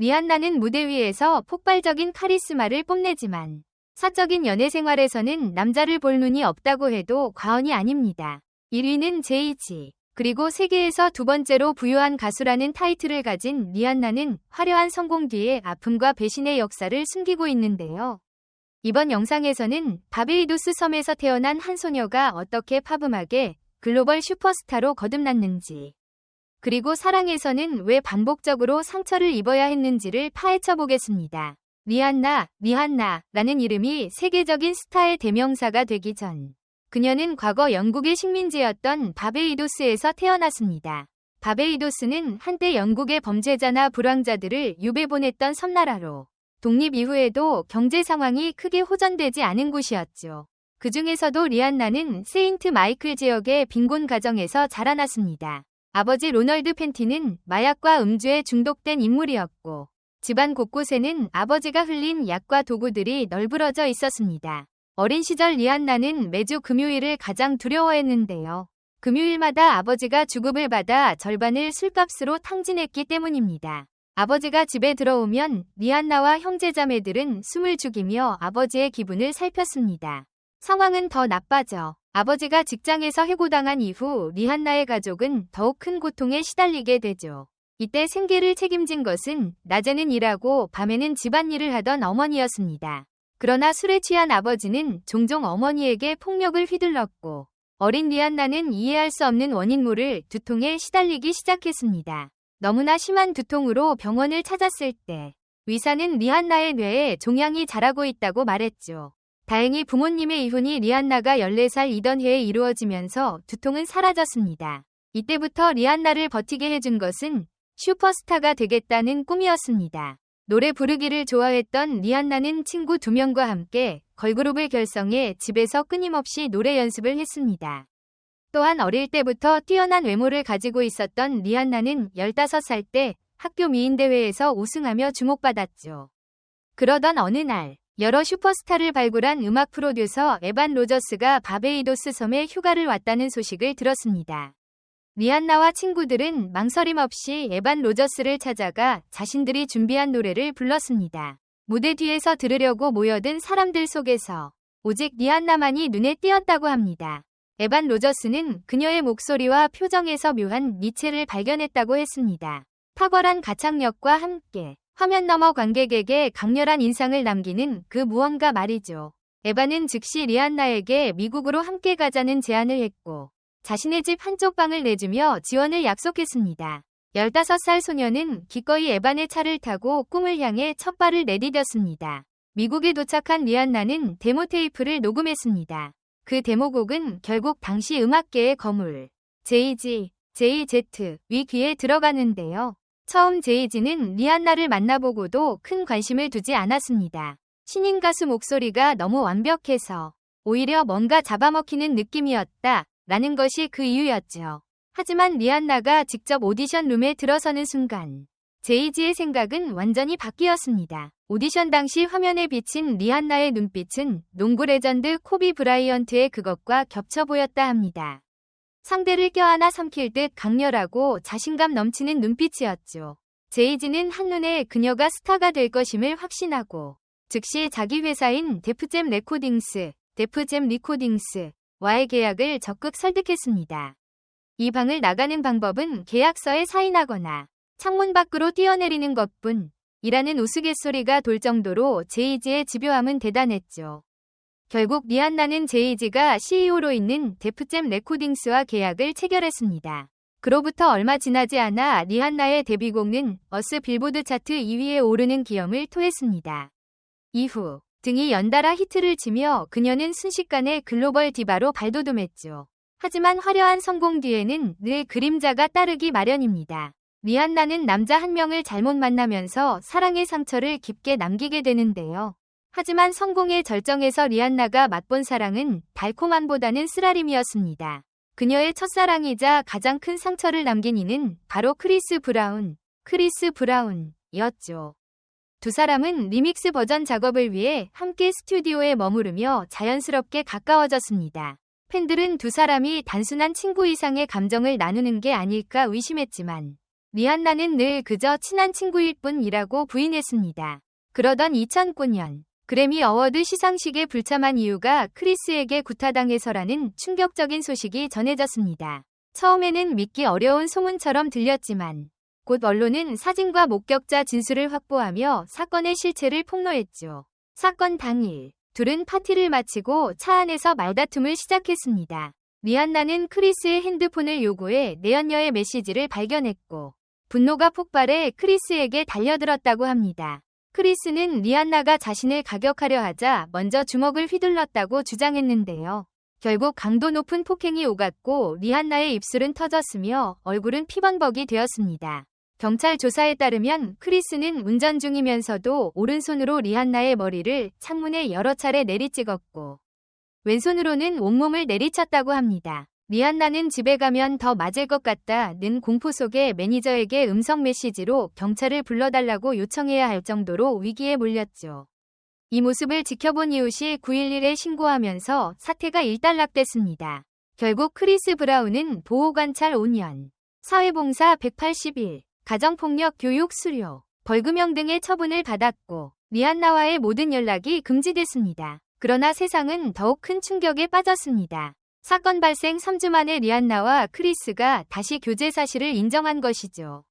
리안나는 무대 위에서 폭발적인 카리스마를 뽐내지만 사적인 연애 생활에서는 남자를 볼 눈이 없다고 해도 과언이 아닙니다. 1위는 제이지. 그리고 세계에서 두 번째로 부유한 가수라는 타이틀을 가진 리안나는 화려한 성공 뒤에 아픔과 배신의 역사를 숨기고 있는데요. 이번 영상에서는 바베이도스 섬에서 태어난 한 소녀가 어떻게 팝음악의 글로벌 슈퍼스타로 거듭났는지, 그리고 사랑에서는 왜 반복적으로 상처를 입어야 했는지를 파헤쳐 보겠습니다. 리한나라는 이름이 세계적인 스타의 대명사가 되기 전, 그녀는 과거 영국의 식민지였던 바베이도스에서 태어났습니다. 바베이도스는 한때 영국의 범죄자나 불황자들을 유배 보냈던 섬나라로 독립 이후에도 경제 상황이 크게 호전되지 않은 곳이었죠. 그 중에서도 리안나는 세인트 마이클 지역의 빈곤 가정에서 자라났습니다. 아버지 로널드 펜티는 마약과 음주에 중독된 인물이었고, 집안 곳곳에는 아버지가 흘린 약과 도구들이 널브러져 있었습니다. 어린 시절 리안나는 매주 금요일을 가장 두려워했는데요. 금요일마다 아버지가 주급을 받아 절반을 술값으로 탕진했기 때문입니다. 아버지가 집에 들어오면 리안나와 형제자매들은 숨을 죽이며 아버지의 기분을 살폈습니다. 상황은 더 나빠져 아버지가 직장에서 해고당한 이후 리안나의 가족은 더욱 큰 고통에 시달리게 되죠. 이때 생계를 책임진 것은 낮에는 일하고 밤에는 집안일을 하던 어머니였습니다. 그러나 술에 취한 아버지는 종종 어머니에게 폭력을 휘둘렀고, 어린 리안나는 이해할 수 없는 원인모를 두통에 시달리기 시작했습니다. 너무나 심한 두통으로 병원을 찾았을 때 의사는 리안나의 뇌에 종양이 자라고 있다고 말했죠. 다행히 부모님의 이혼이 리안나가 14살이던 해에 이루어지면서 두통은 사라졌습니다. 이때부터 리안나를 버티게 해준 것은 슈퍼스타가 되겠다는 꿈이었습니다. 노래 부르기를 좋아했던 리안나는 친구 2명과 함께 걸그룹을 결성해 집에서 끊임없이 노래 연습을 했습니다. 또한 어릴 때부터 뛰어난 외모를 가지고 있었던 리안나는 15살 때 학교 미인대회에서 우승하며 주목받았죠. 그러던 어느 날, 여러 슈퍼스타를 발굴한 음악 프로듀서 에반 로저스가 바베이도스 섬에 휴가를 왔다는 소식을 들었습니다. 리안나와 친구들은 망설임 없이 에반 로저스를 찾아가 자신들이 준비한 노래를 불렀습니다. 무대 뒤에서 들으려고 모여든 사람들 속에서 오직 리안나만이 눈에 띄었다고 합니다. 에반 로저스는 그녀의 목소리와 표정에서 묘한 니체를 발견했다고 했습니다. 탁월한 가창력과 함께 화면 너머 관객에게 강렬한 인상을 남기는 그 무언가 말이죠. 에반은 즉시 리안나에게 미국으로 함께 가자는 제안을 했고, 자신의 집 한쪽 방을 내주며 지원을 약속했습니다. 15살 소녀는 기꺼이 에반의 차를 타고 꿈을 향해 첫 발을 내디뎠습니다. 미국에 도착한 리안나는 데모 테이프를 녹음했습니다. 그 데모곡은 결국 당시 음악계의 거물 제이지, JZ 귀에 들어가는데요. 처음 제이지는 리안나를 만나보고도 큰 관심을 두지 않았습니다. 신인 가수 목소리가 너무 완벽해서 오히려 뭔가 잡아먹히는 느낌이었다 라는 것이 그 이유였죠. 하지만 리안나가 직접 오디션 룸에 들어서는 순간 제이지의 생각은 완전히 바뀌었습니다. 오디션 당시 화면에 비친 리안나의 눈빛은 농구 레전드 코비 브라이언트의 그것과 겹쳐 보였다 합니다. 상대를 껴안아 삼킬 듯 강렬하고 자신감 넘치는 눈빛이었죠. 제이지는 한눈에 그녀가 스타가 될 것임을 확신하고 즉시 자기 회사인 데프잼 리코딩스와의 계약을 적극 설득했습니다. 이 방을 나가는 방법은 계약서에 사인하거나 창문 밖으로 뛰어내리는 것뿐이라는 우스갯소리가 돌 정도로 제이지의 집요함은 대단했죠. 결국 리안나는 제이지가 CEO로 있는 데프잼 레코딩스와 계약을 체결했습니다. 그로부터 얼마 지나지 않아 리안나의 데뷔곡은 어스 빌보드 차트 2위에 오르는 기염을 토했습니다. 이후 등이 연달아 히트를 치며 그녀는 순식간에 글로벌 디바로 발돋움했죠. 하지만 화려한 성공 뒤에는 늘 그림자가 따르기 마련입니다. 리안나는 남자 한 명을 잘못 만나면서 사랑의 상처를 깊게 남기게 되는데요. 하지만 성공의 절정에서 리안나가 맛본 사랑은 달콤함보다는 쓰라림이었습니다. 그녀의 첫사랑이자 가장 큰 상처를 남긴 이는 바로 크리스 브라운이었죠. 두 사람은 리믹스 버전 작업을 위해 함께 스튜디오에 머무르며 자연스럽게 가까워졌습니다. 팬들은 두 사람이 단순한 친구 이상의 감정을 나누는 게 아닐까 의심했지만 리안나는 늘 그저 친한 친구일 뿐이라고 부인했습니다. 그러던 2009년 그래미 어워드 시상식에 불참한 이유가 크리스에게 구타당해서라는 충격적인 소식이 전해졌습니다. 처음에는 믿기 어려운 소문처럼 들렸지만 곧 언론은 사진과 목격자 진술을 확보하며 사건의 실체를 폭로했죠. 사건 당일 둘은 파티를 마치고 차 안에서 말다툼을 시작했습니다. 리안나는 크리스의 핸드폰을 요구해 내연녀의 메시지를 발견했고 분노가 폭발해 크리스에게 달려들었다고 합니다. 크리스는 리안나가 자신을 가격하려 하자 먼저 주먹을 휘둘렀다고 주장했는데요. 결국 강도 높은 폭행이 오갔고 리안나의 입술은 터졌으며 얼굴은 피범벅이 되었습니다. 경찰 조사에 따르면 크리스는 운전 중이면서도 오른손으로 리안나의 머리를 창문에 여러 차례 내리찍었고 왼손으로는 온몸을 내리쳤다고 합니다. 리안나는 집에 가면 더 맞을 것 같다는 공포 속에 매니저에게 음성 메시지로 경찰을 불러달라고 요청해야 할 정도로 위기에 몰렸죠. 이 모습을 지켜본 이웃이 911에 신고하면서 사태가 일단락됐습니다. 결국 크리스 브라운은 보호관찰 5년, 사회봉사 181, 가정폭력 교육 수료, 벌금형 등의 처분을 받았고 리안나와의 모든 연락이 금지됐습니다. 그러나 세상은 더욱 큰 충격에 빠졌습니다. 사건 발생 3주 만에 리안나와 크리스가 다시 교제 사실을 인정한 것이죠.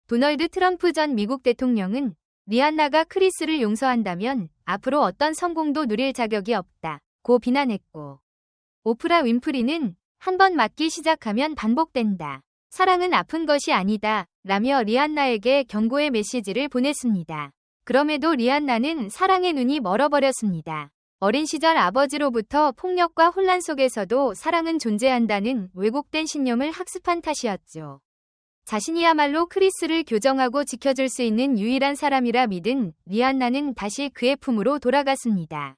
도널드 트럼프 전 미국 대통령은 리안나가 크리스를 용서한다면 앞으로 어떤 성공도 누릴 자격이 없다고 비난했고 오프라 윈프리는 한 번 맞기 시작하면 반복된다. 사랑은 아픈 것이 아니다 라며 리안나에게 경고의 메시지를 보냈습니다. 그럼에도 리안나는 사랑의 눈이 멀어버렸습니다. 어린 시절 아버지로부터 폭력과 혼란 속에서도 사랑은 존재한다는 왜곡된 신념을 학습한 탓이었죠. 자신이야말로 크리스를 교정하고 지켜줄 수 있는 유일한 사람이라 믿은 리안나는 다시 그의 품으로 돌아갔습니다.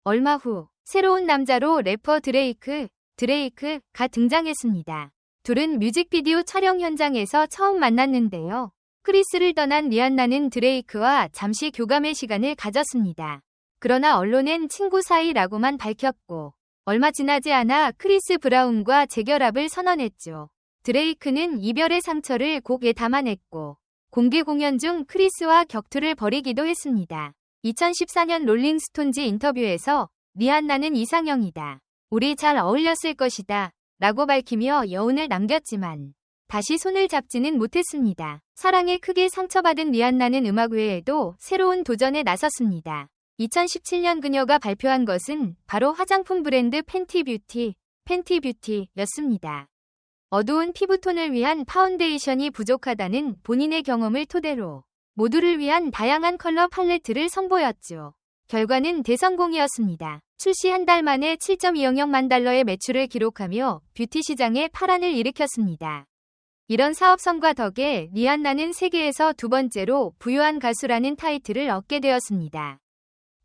얼마 후 새로운 남자로 래퍼 드레이크가 등장했습니다. 둘은 뮤직비디오 촬영 현장에서 처음 만났는데요. 크리스를 떠난 리안나는 드레이크와 잠시 교감의 시간을 가졌습니다. 그러나 언론엔 친구 사이라고만 밝혔고 얼마 지나지 않아 크리스 브라운과 재결합을 선언했죠. 드레이크는 이별의 상처를 곡에 담아냈고 공개 공연 중 크리스와 격투를 벌이기도 했습니다. 2014년 롤링스톤즈 인터뷰에서 리안나는 이상형이다. 우리 잘 어울렸을 것이다. 라고 밝히며 여운을 남겼지만 다시 손을 잡지는 못했습니다. 사랑에 크게 상처받은 리안나는 음악 외에도 새로운 도전에 나섰습니다. 2017년 그녀가 발표한 것은 바로 화장품 브랜드 팬티뷰티였습니다. 어두운 피부톤을 위한 파운데이션이 부족하다는 본인의 경험을 토대로 모두를 위한 다양한 컬러 팔레트를 선보였죠. 결과는 대성공이었습니다. 출시 한 달 만에 7.2억만 달러의 매출을 기록하며 뷰티 시장에 파란을 일으켰습니다. 이런 사업성과 덕에 리안나는 세계에서 두 번째로 부유한 가수라는 타이틀을 얻게 되었습니다.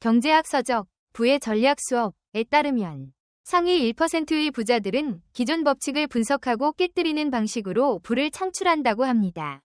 경제학 서적, 부의 전략 수업에 따르면 상위 1%의 부자들은 기존 법칙을 분석하고 깨뜨리는 방식으로 부를 창출한다고 합니다.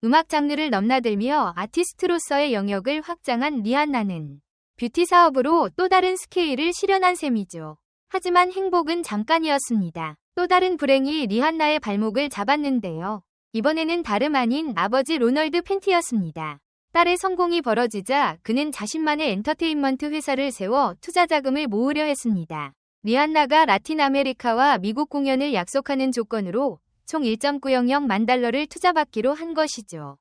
음악 장르를 넘나들며 아티스트로서의 영역을 확장한 리안나는 뷰티 사업으로 또 다른 스케일을 실현한 셈이죠. 하지만 행복은 잠깐이었습니다. 또 다른 불행이 리안나의 발목을 잡았는데요. 이번에는 다름 아닌 아버지 로널드 팬티였습니다. 딸의 성공이 벌어지자 그는 자신만의 엔터테인먼트 회사를 세워 투자 자금을 모으려 했습니다. 리안나가 라틴 아메리카와 미국 공연을 약속하는 조건으로 총 1.900만 달러를 투자받기로 한 것이죠.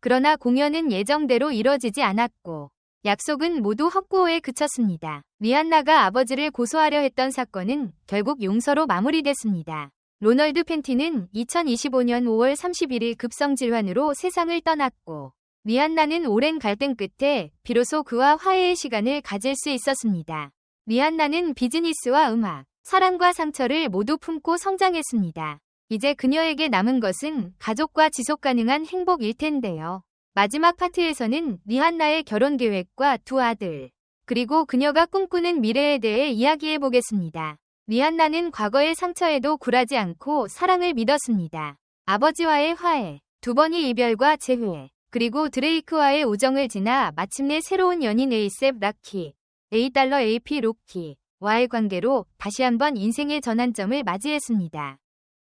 그러나 공연은 예정대로 이뤄지지 않았고 약속은 모두 헛구호에 그쳤습니다. 리안나가 아버지를 고소하려 했던 사건은 결국 용서로 마무리됐습니다. 로널드 팬티는 2025년 5월 31일 급성질환으로 세상을 떠났고 리안나는 오랜 갈등 끝에 비로소 그와 화해의 시간을 가질 수 있었습니다. 리안나는 비즈니스와 음악, 사랑과 상처를 모두 품고 성장했습니다. 이제 그녀에게 남은 것은 가족과 지속 가능한 행복일 텐데요. 마지막 파트에서는 리안나의 결혼 계획과 두 아들, 그리고 그녀가 꿈꾸는 미래에 대해 이야기해 보겠습니다. 리안나는 과거의 상처에도 굴하지 않고 사랑을 믿었습니다. 아버지와의 화해, 두 번의 이별과 재회, 그리고 드레이크와의 우정을 지나 마침내 새로운 연인 에이셉 라키, $AP 로키와의 관계로 다시 한번 인생의 전환점을 맞이했습니다.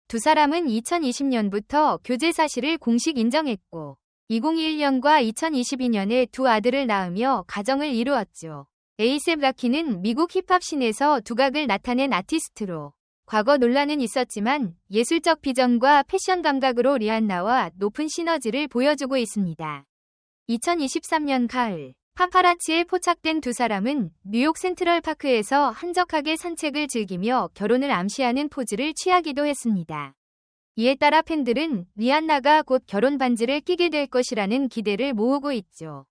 두 사람은 2020년부터 교제 사실을 공식 인정했고 2021년과 2022년에 두 아들을 낳으며 가정을 이루었죠. 에이셉 라키는 미국 힙합 씬에서 두각을 나타낸 아티스트로 과거 논란은 있었지만 예술적 비전과 패션 감각으로 리안나와 높은 시너지를 보여주고 있습니다. 2023년 가을 파파라치에 포착된 두 사람은 뉴욕 센트럴파크에서 한적하게 산책을 즐기며 결혼을 암시하는 포즈를 취하기도 했습니다. 이에 따라 팬들은 리안나가 곧 결혼 반지를 끼게 될 것이라는 기대를 모으고 있죠.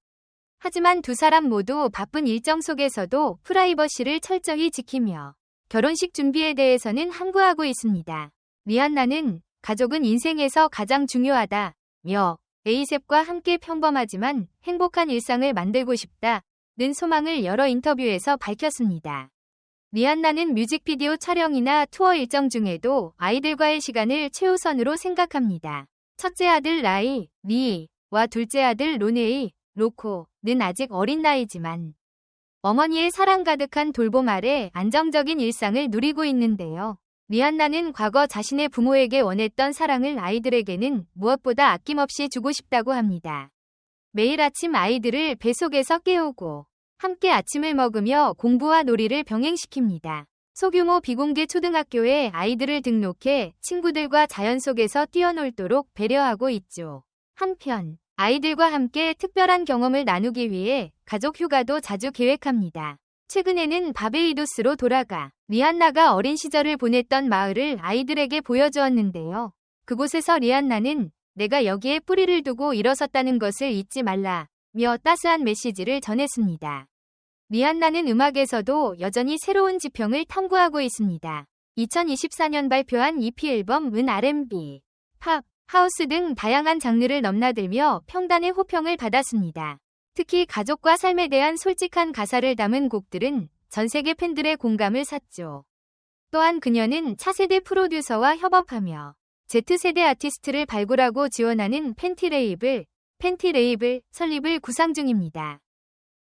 하지만 두 사람 모두 바쁜 일정 속에서도 프라이버시를 철저히 지키며 결혼식 준비에 대해서는 함구하고 있습니다. 리안나는 가족은 인생에서 가장 중요하다며 에이셉과 함께 평범하지만 행복한 일상을 만들고 싶다는 소망을 여러 인터뷰에서 밝혔습니다. 리안나는 뮤직비디오 촬영이나 투어 일정 중에도 아이들과의 시간을 최우선으로 생각합니다. 첫째 아들 리와 둘째 아들 로코는 아직 어린 나이지만 어머니의 사랑 가득한 돌봄 아래 안정적인 일상을 누리고 있는데요. 리안나는 과거 자신의 부모에게 원했던 사랑을 아이들에게는 무엇보다 아낌없이 주고 싶다고 합니다. 매일 아침 아이들을 뱃속에서 깨우고 함께 아침을 먹으며 공부와 놀이를 병행시킵니다. 소규모 비공개 초등학교에 아이들을 등록해 친구들과 자연 속에서 뛰어놀도록 배려하고 있죠. 한편 아이들과 함께 특별한 경험을 나누기 위해 가족 휴가도 자주 계획합니다. 최근에는 바베이도스로 돌아가 리안나가 어린 시절을 보냈던 마을을 아이들에게 보여주었는데요. 그곳에서 리안나는 내가 여기에 뿌리를 두고 일어섰다는 것을 잊지 말라며 따스한 메시지를 전했습니다. 리안나는 음악에서도 여전히 새로운 지평을 탐구하고 있습니다. 2024년 발표한 EP 앨범은 R&B, 팝, 하우스 등 다양한 장르를 넘나들며 평단의 호평을 받았습니다. 특히 가족과 삶에 대한 솔직한 가사를 담은 곡들은 전 세계 팬들의 공감을 샀죠. 또한 그녀는 차세대 프로듀서와 협업하며 Z세대 아티스트를 발굴하고 지원하는 팬티 레이블 설립을 구상 중입니다.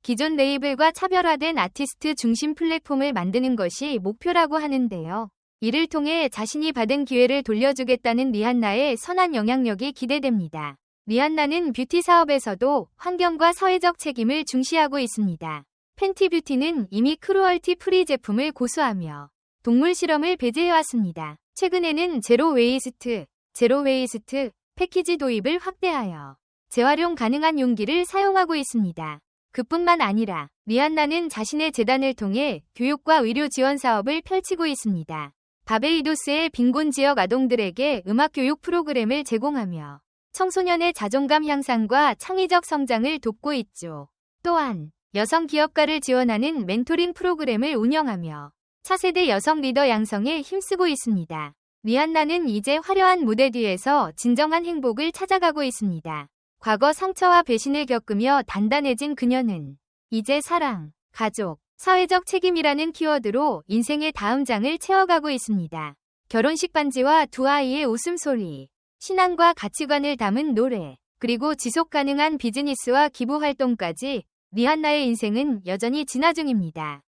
기존 레이블과 차별화된 아티스트 중심 플랫폼을 만드는 것이 목표라고 하는데요. 이를 통해 자신이 받은 기회를 돌려주겠다는 리안나의 선한 영향력이 기대됩니다. 리안나는 뷰티 사업에서도 환경과 사회적 책임을 중시하고 있습니다. 팬티 뷰티는 이미 크루얼티 프리 제품을 고수하며 동물 실험을 배제해왔습니다. 최근에는 제로 웨이스트 패키지 도입을 확대하여 재활용 가능한 용기를 사용하고 있습니다. 그뿐만 아니라 리안나는 자신의 재단을 통해 교육과 의료 지원 사업을 펼치고 있습니다. 바베이도스의 빈곤 지역 아동들에게 음악 교육 프로그램을 제공하며 청소년의 자존감 향상과 창의적 성장을 돕고 있죠. 또한 여성 기업가를 지원하는 멘토링 프로그램을 운영하며 차세대 여성 리더 양성에 힘쓰고 있습니다. 리안나는 이제 화려한 무대 뒤에서 진정한 행복을 찾아가고 있습니다. 과거 상처와 배신을 겪으며 단단해진 그녀는 이제 사랑, 가족, 사회적 책임이라는 키워드로 인생의 다음 장을 채워가고 있습니다. 결혼식 반지와 두 아이의 웃음소리, 신앙과 가치관을 담은 노래, 그리고 지속 가능한 비즈니스와 기부 활동까지 리안나의 인생은 여전히 진화 중입니다.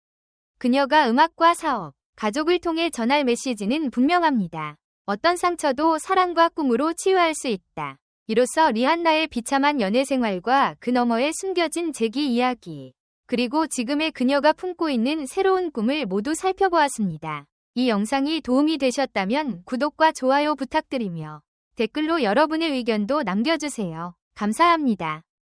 그녀가 음악과 사업, 가족을 통해 전할 메시지는 분명합니다. 어떤 상처도 사랑과 꿈으로 치유할 수 있다. 이로써 리안나의 비참한 연애 생활과 그 너머에 숨겨진 재기 이야기, 그리고 지금의 그녀가 품고 있는 새로운 꿈을 모두 살펴보았습니다. 이 영상이 도움이 되셨다면 구독과 좋아요 부탁드리며 댓글로 여러분의 의견도 남겨주세요. 감사합니다.